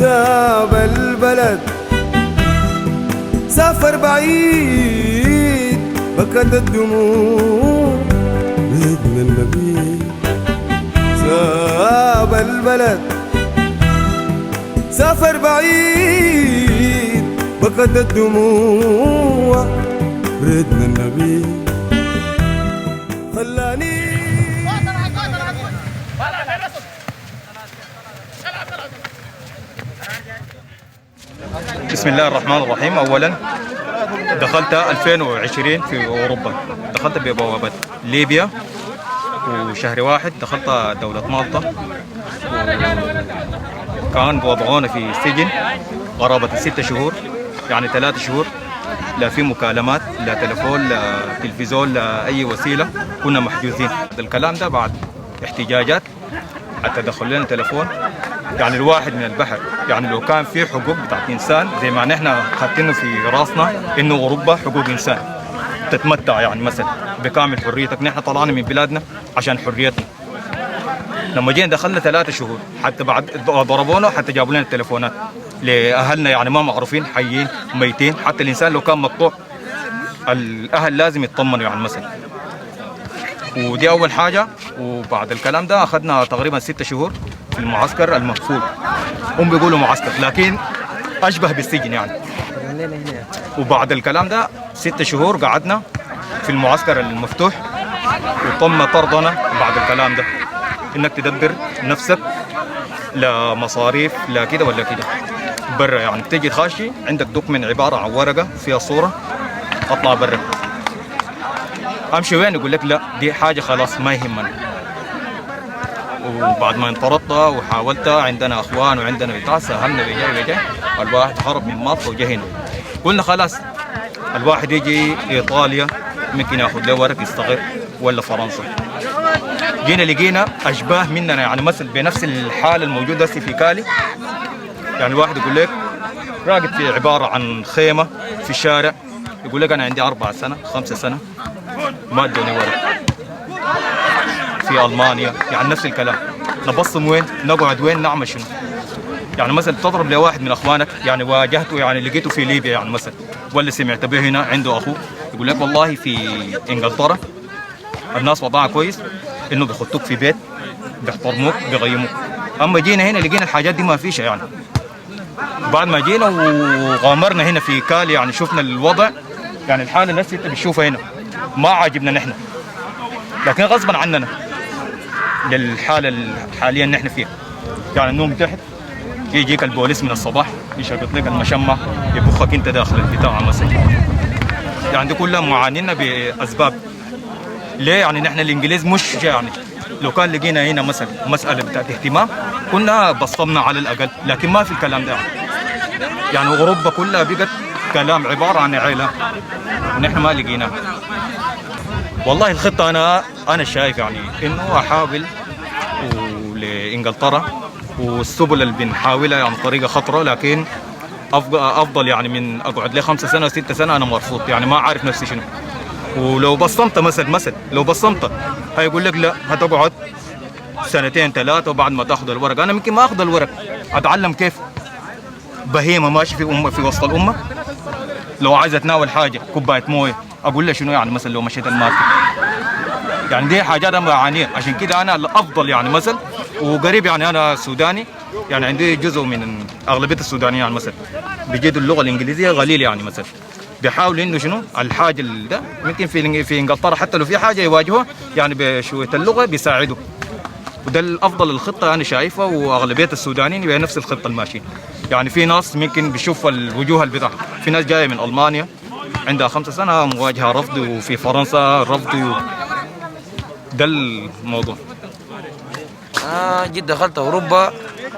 ساب البلد سافر بعيد بكت الدموع بإذن النبي. ساب البلد سافر بعيد بكت الدموع بإذن النبي. خلاني بسم الله الرحمن الرحيم. أولا دخلت 2020 في أوروبا، دخلت ببوابة ليبيا، وشهر واحد دخلت دولة مالطا، كان وضعونا في سجن قرابة 6 شهور، يعني 3 شهور لا في مكالمات لا تلفون لا تلفزيون لا أي وسيلة، كنا محجوزين. الكلام ده بعد احتجاجات حتى دخل لنا تلفون. يعني الواحد من البحر، يعني لو كان في حقوق بتاعت إنسان زي ما نحن حاطينه في راسنا إنه أوروبا حقوق إنسان تتمتع يعني مثلا بكامل حريتك، نحن طلعنا من بلادنا عشان حريتنا. لما جينا دخلنا 3 شهور حتى بعد ضربونا، حتى جابوا لنا التلفونات لأهلنا يعني ما معروفين حيين ميتين، حتى الإنسان لو كان مقطوع الأهل لازم يطمنوا يعني مثلا. ودي أول حاجة. وبعد الكلام ده أخذنا تقريبا 6 شهور في المعسكر المقفول، هم بيقولوا معسكر لكن أشبه بالسجن يعني. وبعد الكلام ده 6 شهور قعدنا في المعسكر المفتوح، وتم طردنا بعد الكلام ده إنك تدبر نفسك لا مصاريف لا كده ولا كده برا، يعني بتجي خاشي عندك دوكمنت عبارة عن ورقة فيها صورة، أطلع برا امشي وين يقول لك لا دي حاجه خلاص ما يهمنا. وبعد ما انطردت وحاولت، عندنا اخوان وعندنا بتاع، ساهمنا بجاي الواحد هرب من مالطا وجا هنا. قلنا خلاص الواحد يجي ايطاليا ممكن ياخذ له ورق يستقر، ولا فرنسا. جينا لقينا اشباه مننا يعني مثل بنفس الحاله الموجوده في كالي. يعني الواحد يقول لك راقد في عباره عن خيمه في الشارع، يقول لك انا عندي 4 سنة 5 سنة ما ادوني ورق. في المانيا يعني نفس الكلام. نبصم وين؟ نقعد وين؟ نعمل شنو؟ يعني مثلا تضرب لواحد من اخوانك، يعني واجهته يعني لقيته في ليبيا يعني مثلا، ولا سمعت به هنا عنده اخوه، يقول لك والله في انجلترا الناس وضعها كويس انه بيخطوك في بيت بيحترموك بيقيموك. اما جينا هنا لقينا الحاجات دي ما فيش يعني. بعد ما جينا وغامرنا هنا في كالي يعني شفنا الوضع، يعني الحاله الناس انت بتشوفها هنا ما عاجبنا نحن، لكن غصبا عننا للحاله حاليا نحن فيها. يعني النوم تحت يجيك البوليس من الصباح يشبط لك المشمع يبخك انت داخل البتاع مثلا. يعني دي كلها معانينا باسباب. ليه؟ يعني نحن الانجليز مش يعني لو كان لقينا هنا مثلا مساله بتاعت اهتمام كنا بصمنا على الاقل، لكن ما في الكلام ده يعني اوروبا كلها بقت كلام عباره عن عيله ونحن ما لقيناه. والله الخطه انا شايف يعني انه احاول لانجلترا، والسبل اللي بنحاولها يعني طريقه خطره، لكن افضل يعني من اقعد لي 5 سنة 6 سنة انا مرفوض، يعني ما عارف نفسي شنو. ولو بصمت مثلا لو بصمت هيقول لك لا هتقعد 2 3 وبعد ما تاخذ الورق. انا ممكن ما اخذ الورق، اتعلم كيف بهيمه ماشي في وسط الامه. لو عايز اتناول حاجه كوبايه مويه اقول له شنو يعني مثلا لو مشيت الماركت. يعني دي حاجات انا بعانيها، عشان كده انا الافضل يعني مثلا. وقريب يعني انا سوداني، يعني عندي جزء من اغلبيه السودانيين يعني مثلا بيجيدوا اللغه الانجليزيه قليل يعني مثلا، بيحاولوا انه شنو الحاجه ده ممكن في انجلترا حتى لو في حاجه يواجهوها يعني بشويه اللغه بيساعدوا. وده الافضل الخطه انا شايفها، واغلبيه السودانيين بنفس الخطه الماشيين. يعني في ناس ممكن بيشوف الوجوه البتاع، في ناس جايه من المانيا عندها 5 سنة مواجهه رفض، وفي فرنسا رفض. ده الموضوع. جيت دخلت اوروبا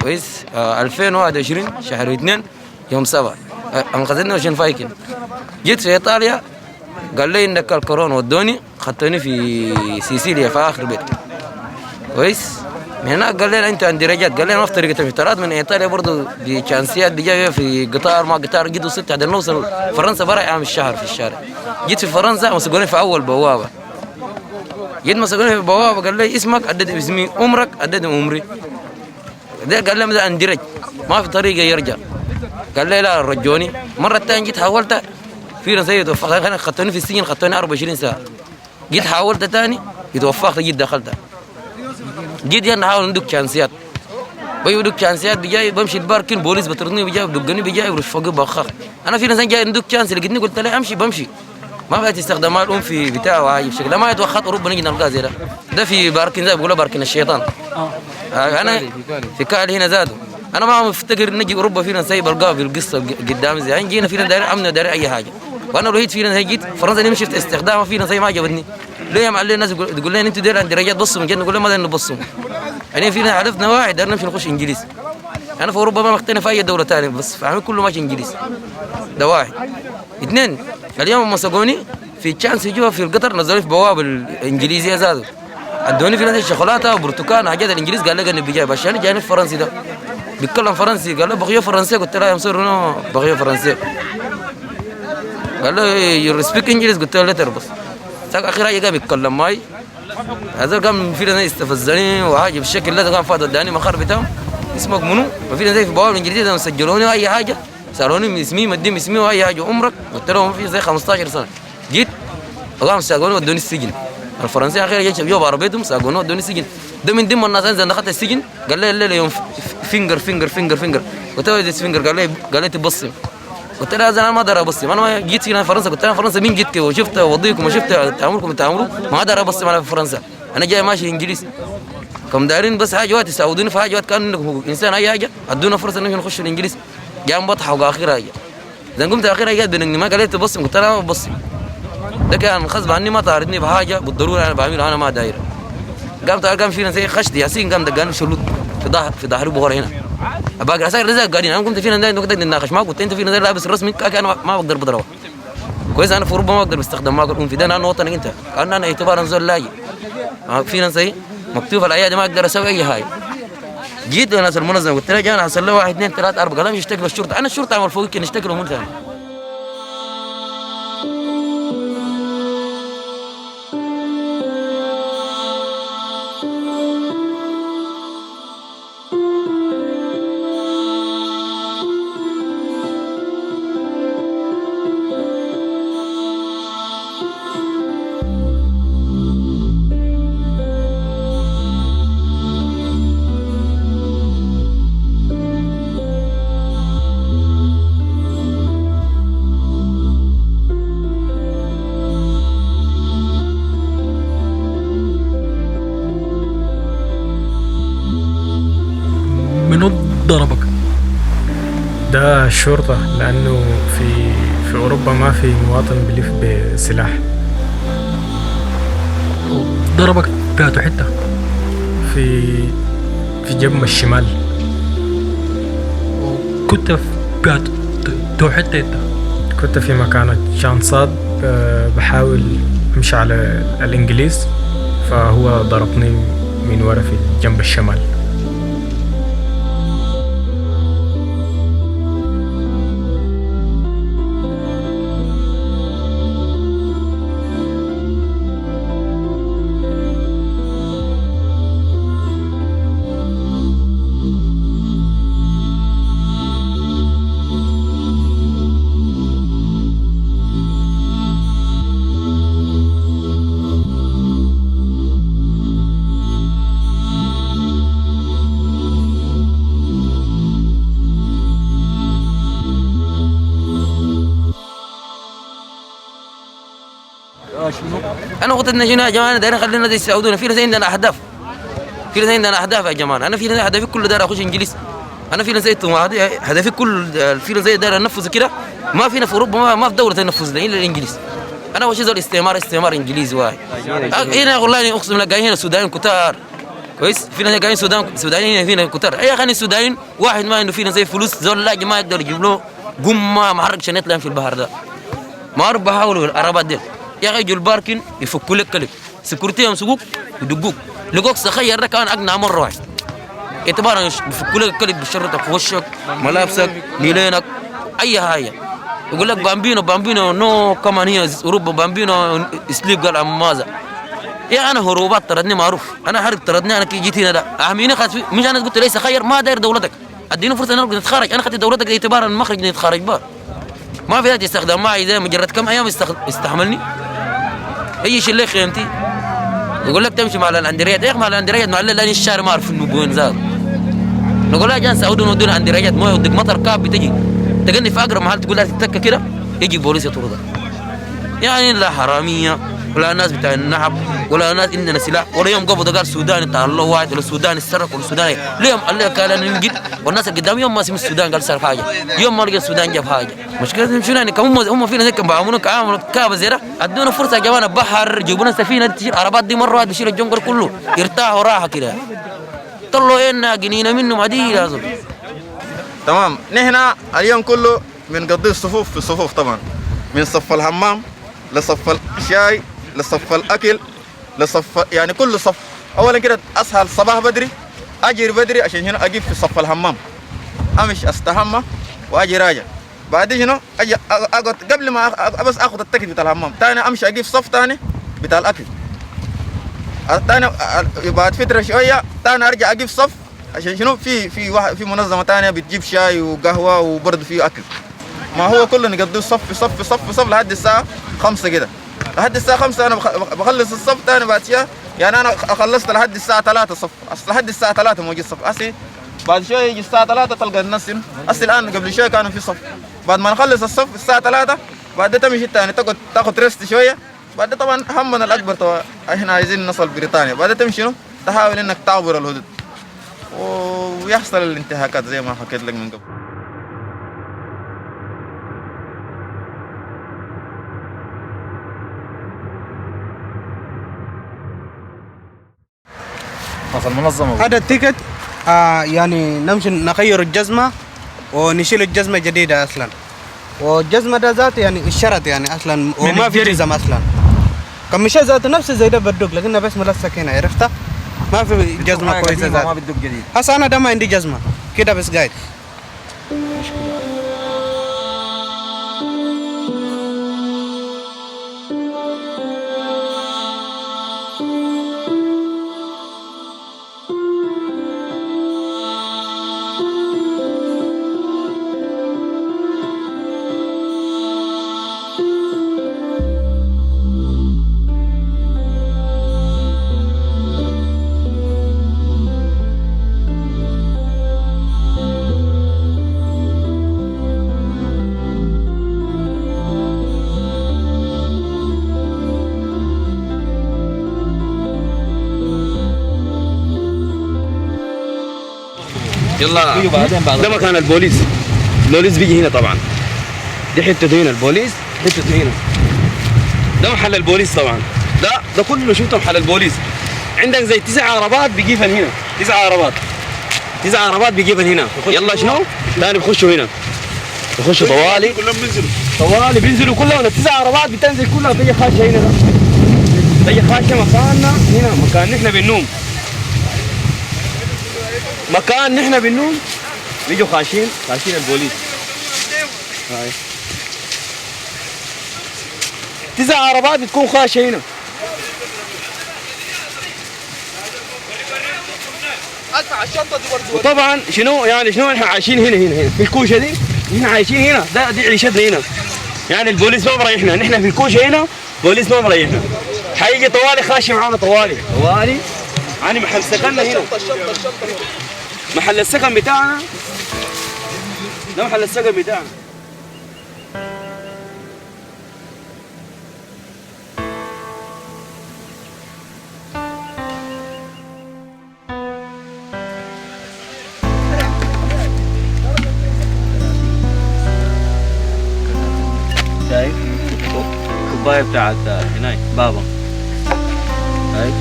كويس 2021 شهر 2 يوم 7 انقذتني عشان فايكن. جيت في ايطاليا قال لي انك الكورونا ودوني خدتوني في سيسيليا في اخر بيت كويس. من هناك قال لي انت عندي رجعت، قال لي نفس طريقه الافتراض من ايطاليا برضه دي شانسيات دي جايه في قطار ما قطار جيتوا 6 عدل نوصل فرنسا برا عام الشهر في الشارع. جيت في فرنسا مسكوني في اول بوابه، جيت مسكوني في البوابه قال لي اسمك، عدد اسمي، عمرك، عدد عمري. ده قال لي ده اندرج ما في طريقه يرجع. قال لي لا رجوني. مره ثانيه جيت حاولت في ناس يتوفقت، خدتوني في السجن، خدتوني 24 ساعه. جيت حاولت ثاني يتوفقت، جيت دخلت. جيت نحاول ندق شانسيات، بيودق شانسيات بجاي بمشي الباركين بوليس بطردني بجاي بدقني بجاي ورش فوقي بخاخ. انا في ناس جاي ندق شانس لقيتني قلت له امشي بمشي. ما بقيت استخدامات الام في بتاع وهاي بشكل ما يتوخط اوروبا نجي نلقاه زي ده في باركين زي بيقولوا باركين الشيطان. انا في كالي هنا زادوا. انا ما مفتكر نجي اوروبا فينا زي بلقاه في القصه قدامي زي جينا فينا داير امن داير اي حاجه. وانا الوحيد فينا هي جيت فرنسا اللي شفت استخدامها فينا زي ما عجبتني. ليه يا معلم الناس تقول لنا انتوا داير عند درجات بصوا من نقول لهم ما داير نبصوا. يعني فينا عرفنا واحد داير نمشي نخش انجليز. انا في اوروبا ما مقتنع في اي دوله ثانيه بس فاهم كله ماشي انجليز. ده واحد. اثنين اليوم مسكوني في تشانس جوا في القطر نزلوا في بوابه الانجليزيه زادوا. ادوني في ناس شوكولاته وبرتقال حاجات الانجليز قال لي اني بيجي بس انا جاني فرنسي ده بيتكلم فرنسي قال له بغيو فرنسي قلت له يا مصير نو بغيو فرنسي قال له يو سبيك انجليز قلت له لتر بس ساق اخر حاجه قام يتكلم معي هذا قام في ناس استفزني وحاجه بالشكل ده قام فاضل اداني مخر بتاعه اسمك منو وفي ناس في بوابه الانجليزيه ده مسجلوني واي حاجه سالوني اسمي مديم اسمي واي حاجه عمرك قلت لهم في زي 15 سنه جيت وقام ساقوني ودوني السجن الفرنسي اخيرا جابوا عربيتهم ساقوني ودوني السجن ده من ضمن الناس انزل دخلت السجن قال لي الليله يوم فينجر قلت له ديس فينجر قال لي تبصم قلت له انا ما اقدر ابصم انا ما جيت هنا فرنسا قلت له فرنسا مين جيت وشفت وضيكم وشفت تعاملكم ما اقدر ابصم على فرنسا انا جاي ماشي انجليزي كم دايرين بس حاجه وقت يساعدوني في حاجه وقت كان انسان اي حاجه ادونا فرصه انه نخش الانجليزي جاي بضحك اخر حاجه اذا قمت اخر حاجه بيني ما قال لي تبصم قلت له ما ببصم ده كان غصب عني ما طاردني بحاجه بالضروره انا بعملها انا ما داير قام فينا زي خشت ياسين قام دقاني شلوت في ظهري بغور هنا باقي عساكر رزاق قاعدين انا قمت فينا نقدر نتناقش معك قلت انت فينا لابس الرسمي انا ما بقدر بضربه كويس انا في اوروبا ما بقدر بستخدم معك الام في ده انا وطنك انت كان انا اعتبار زول لاجئ فينا زي مكتوب الايادي ما اقدر اسوي اي حاجه جيت لناس المنظمه قلت له انا حصل له 1 2 3 4 قال لي اشتكي للشرطه انا الشرطه عمل فوقك نشتكي لهم ثاني منو ضربك؟ ده الشرطة لأنه في أوروبا ما في مواطن بيلف بسلاح. ضربك بياتو حتة في جنب الشمال. كنت في بياتو حتة انت؟ كنت في مكان شانصاد بحاول امشي على الانجليز فهو ضربني من ورا في جنب الشمال. انا قلت لنا يا جماعه دايرين خلينا زي يساعدونا في ناس عندنا اهداف يا جماعه انا في ناس هدفي كله داير اخش انجليز انا في ناس زي هدفي كل في ناس زي داير انفذ كده ما فينا في اوروبا ما في دوله تنفذ الا الانجليز انا وش زول استعمار انجليزي واحد هنا والله اقسم لك جايين السودانيين كتار كويس في ناس جايين سودانيين فينا كتار اي خلي السودانيين واحد ما عنده فينا زي فلوس زول لا ما يقدر يجيب له قمه محرك شنيت لهم في البحر ده ما بحاولوا العربات دي يا اخي يجوا الباركن يفكوا لك كلب سكورتي يمسكوك يدقوك لقوك سخير ده كان اقنع مره واحد اعتبارا يفكوا لك كلب بالشرطه في وشك ملابسك ليلينك اي حاجه يقول لك بامبينو نو كمان هي اوروبا بامبينو سليب قال ماذا يا انا هروبات طردني معروف انا حرق طردني انا كي جيت هنا ده اهميني مش انا قلت ليس خير ما داير دولتك اديني فرصه نقدر نتخرج. انا اخذت دورتك اعتبارا المخرج نتخرج بها، ما في ذات استخدام معي زي مجرد كم ايام استحملني. اي شيء اللي خيمتي يقول لك تمشي مع الاندريات. يا اخي مع الاندريات مع لاني الشارع ما اعرف انه وين زاد. نقول لها جان سعودون ودونا اندريات مويه ودك مطر كاب بتجي تقني في اقرب محل تقول لها تتكه كده يجي بوليس يطردها. يعني لا حراميه ولا ناس بتاع النحب ولا ناس عندنا سلاح. ولا يوم قبض قال سوداني تعال الله واحد ولا سوداني السرق ولا سوداني اليوم قال لك قال انا ننقل والناس اللي قدام يوم ما سمع السودان قال صار حاجه، يوم ما لقى السودان جاب حاجه. مشكلتهم شنو يعني هم فينا زي كم بيعاملونا كعامل كابه زي ده. ادونا فرصه يا جماعه بحر جيبونا سفينه تشيل عربات دي مره واحده بيشيل الجنقل كله يرتاحوا راحه كده. طلعوا ايه جنينه منهم عادي لازم. تمام. نحن اليوم كله بنقضي الصفوف في الصفوف طبعا، من صف الحمام لصف الشاي لصف الاكل لصف يعني كل صف. اولا كده اصحى الصباح بدري اجري بدري عشان هنا اجيب في صف الحمام امشي استحمى واجي راجع. بعد شنو اجي اقعد قبل ما بس اخذ التكت بتاع الحمام ثاني امشي اجيب صف ثاني بتاع الاكل ثاني. بعد فتره شويه ثاني ارجع اجيب صف عشان شنو في منظمه ثانيه بتجيب شاي وقهوه وبرضه في اكل. ما هو كله نقضيه صف في صف في صف في صف لحد الساعه 5 كده. لحد الساعه 5 انا بخلص الصف ثاني بعد شويه. يعني انا خلصت لحد الساعه 3 صف، لحد الساعه 3 موجود صف. اسي بعد شويه يجي الساعه 3 تلقى الناس اسي الان قبل شويه كانوا في صف. بعد ما نخلص الصف الساعه 3 بعد تمشي الثاني تاخذ ريست شويه. بعد طبعا همنا الاكبر طبعا احنا عايزين نصل بريطانيا. بعد تمشي شنو تحاول انك تعبر الحدود ويحصل الانتهاكات زي ما حكيت لك من قبل. هذا التيكت يعني نمشي نغير الجزمة ونشيل الجزمة جديدة أصلا. والجزمة ده ذات يعني الشرط يعني أصلا وما في جزم أصلا. كمشي ذات نفس زي ده بدوك لكنه بس ملصق هنا عرفتها. ما في جزمة كويسة ذات. ما بدوك جديد. هسا أنا ده ما عندي جزمة كده بس قاعد. يلا ده مكان البوليس بيجي هنا طبعا. دي حتته هنا البوليس، حتته هنا ده محل البوليس طبعا. ده كله شفته محل البوليس. عندك زي 9 عربات بيجيبن هنا، 9 عربات بيجيبن هنا. يلا شنو؟ ثاني بخشوا هنا، بخشوا طوالي كلهم بينزلوا كلهم. 9 عربات بتنزل كلها تجي خاشة هنا، تجي خاشة مكاننا هنا، مكان نحن بننوم، مكان نحن بننوم بيجوا خاشين البوليس. هاي 9 عربات بتكون خاشة هنا. وطبعا شنو احنا عايشين هنا في الكوشه دي. احنا عايشين هنا، دي عيشتنا هنا. يعني البوليس ما مريحنا، نحن في الكوشه هنا بوليس ما مريحنا. حيجي طوالي خاشي معانا طوالي يعني محل سكننا هنا، محل السكن بتاعنا ده محل السكن بتاعنا. شايف الكوبايه بتاعت هناك بابا. هاي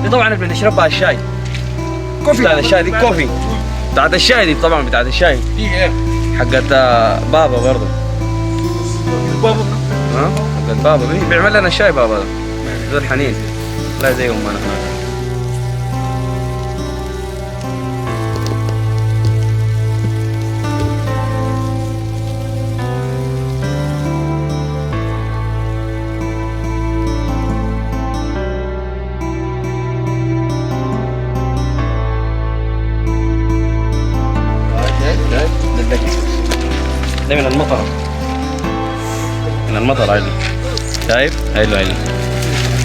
دي طبعا بنشربها الشاي كوفي بتاعت الشاي دي، كوفي بتاعت الشاي دي طبعا، بتاعت الشاي حقت بابا برضه. بابا حقت بابا بيعمل لنا الشاي بابا ده الحنين لا زي امنا هناك. ده من المطر، من المطر عادي. شايف؟ حلو حلو.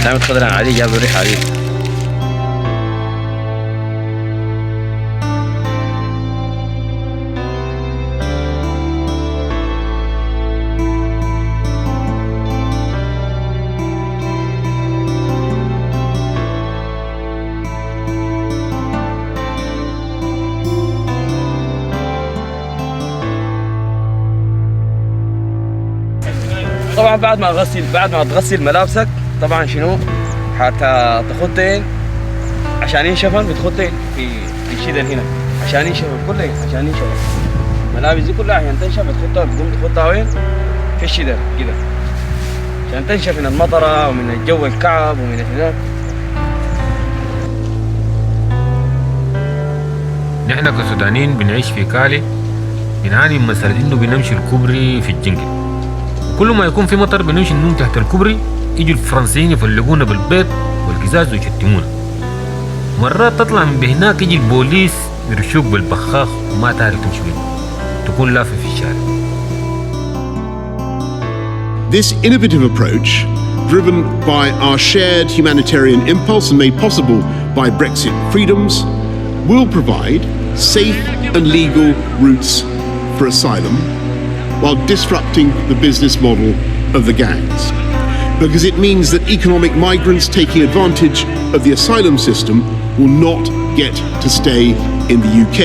نعمة خضرا عادي جاب ريحة عادي. طبعا بعد ما تغسل ملابسك طبعا شنو حتاخدين عشان ينشفن، بتخدين في الشدن هنا عشان ينشفن كله، عشان ينشفن الملابس دي كلها عشان تنشف بتخدها وين؟ في الشدن كده عشان تنشف من المطره ومن الجو الكعب ومن هناك. نحن كسودانيين بنعيش في كالي بنعاني من مسألة إنه بنمشي الكوبري في الجنجل، كل ما يكون في مطر بنمشي النوم تحت الكوبري، يجوا الفرنسيين يفلقونا بالبيت والقزاز ويشتمونا. مرات تطلع من بهناك يجي البوليس يرشوك بالبخاخ وما تعرف تمشي وين، تكون لافف في الشارع. This innovative approach, driven by our shared humanitarian impulse and made possible by Brexit freedoms, will provide safe and legal routes for asylum while disrupting the business model of the gangs. Because it means that economic migrants taking advantage of the asylum system will not get to stay in the UK,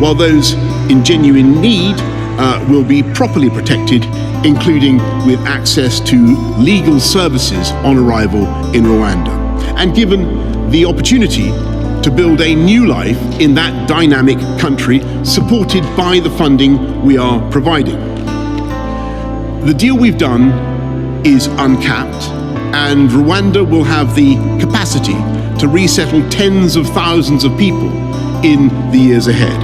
while those in genuine need will be properly protected, including with access to legal services on arrival in Rwanda, and given the opportunity to build a new life in that dynamic country, supported by the funding we are providing. The deal we've done is uncapped, and Rwanda will have the capacity to resettle tens of thousands of people in the years ahead.